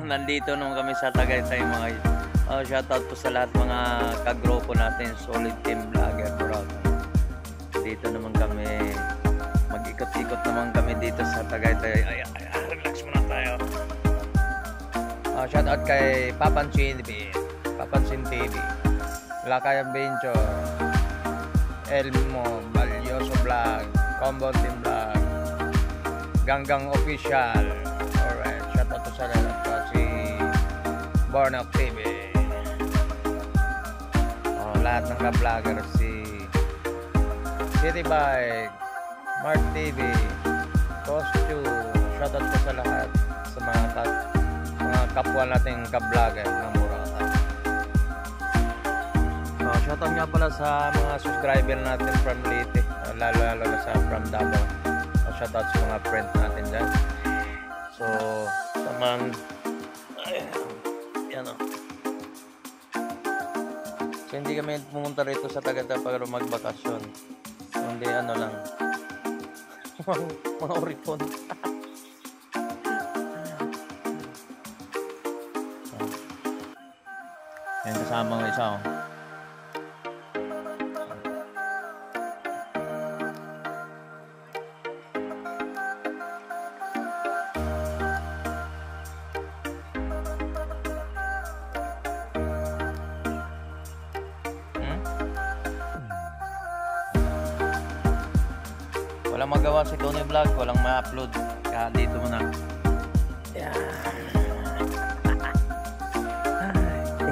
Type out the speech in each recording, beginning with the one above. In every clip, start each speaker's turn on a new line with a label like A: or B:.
A: Nandito naman kami sa Tagaytay mga shoutout po sa lahat mga kagrupo natin, Solid Team Vlogger bro. Dito naman kami, mag-ikot-ikot naman kami dito sa Tagaytay. Ay, relax muna tayo. Shoutout kay Papansin TV, Lakay Bencho, Elmo, Balyoso Vlog, Combo Team Vlog, Ganggang Official. Alright, shoutout sa lahat ko si Bornok TV. Lahat ng ka-vlogger, si City Bike, Mark TV, Costume. Shoutout po sa lahat sa mga kapwa nating ka-vlogger ng Boracay. Shoutout nga pala sa mga subscriber natin from Leyte, lalo na sa from Davao. Shoutout sa mga friends natin dyan. So, naman, yan o. So, hindi kami pumunta rito sa Tagaytay para magbakasyon. Hindi ano lang. mga oripon. Yan kasama ng isa o. Walang magawa si Tony Vlog, walang ma-upload. Kaya dito muna. Yan.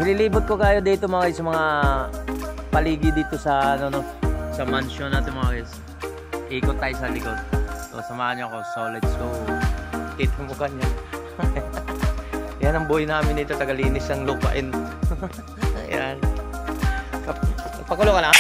A: Ililibot ko kayo dito mga guys, sa mga paligid dito sa sa mansion natin mga guys. Ikot tayo sa likod. So samahan niyo ako. So let's go. Kita mo kanya. Yan ang buhay namin dito, tagalinis ng lupain. Yan. Pakulo ka na.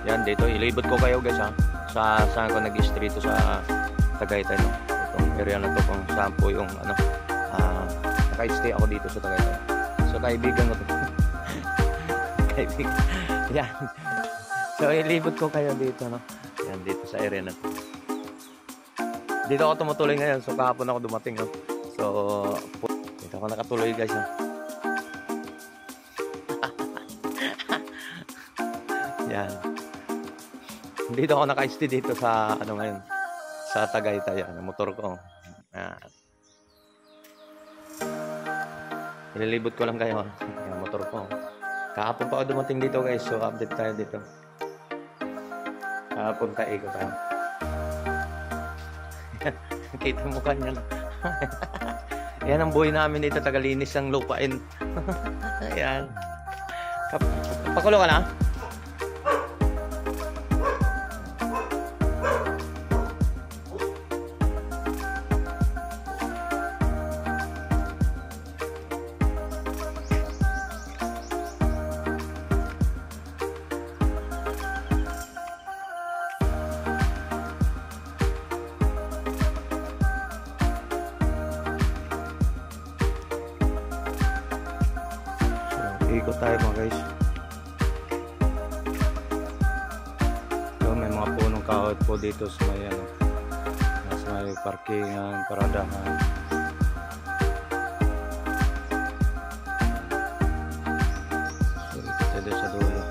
A: Yan dito, ilibot ko kayo guys ha. Saan ko nag-street to sa Tagaytay no. Itong area na to kung saan po yung naka-stay ako dito sa Tagaytay. So kaibigan ko to. Kaibigan. Yan. So ilibot ko kayo dito no. Yan dito sa area na to. Dito ako tumutuloy ngayon. So kahapon ako dumating no. So dito ako nakatuloy guys ha. Yan. Dito ako naka-stay dito sa ngayon. Sa Tagaytay yan, motor ko. Yan. Ililibot ko lang kayo. Yung motor ko. Kahapon pa ako dumating dito guys. So update tayo dito. Kahapon tayo ikot tayo. Kita mo kanya. Yan ang buhay namin dito, tagalinis ng lupain. Yan. Pakulo ka na? Ikot tayo mga guys. So, may mga punong kahoy po dito sa may parkingan, paradahan. So ikot tayo sa dulo.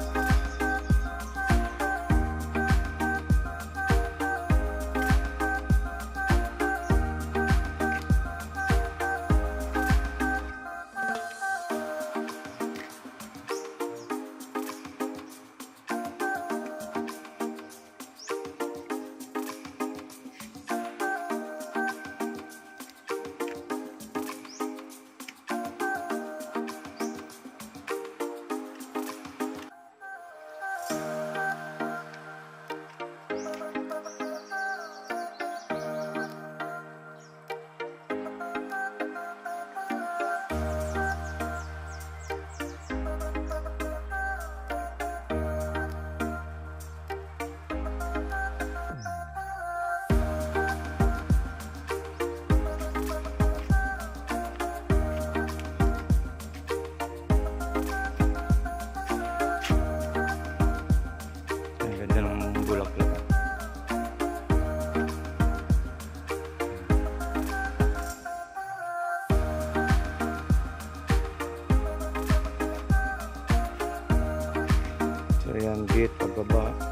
A: baba.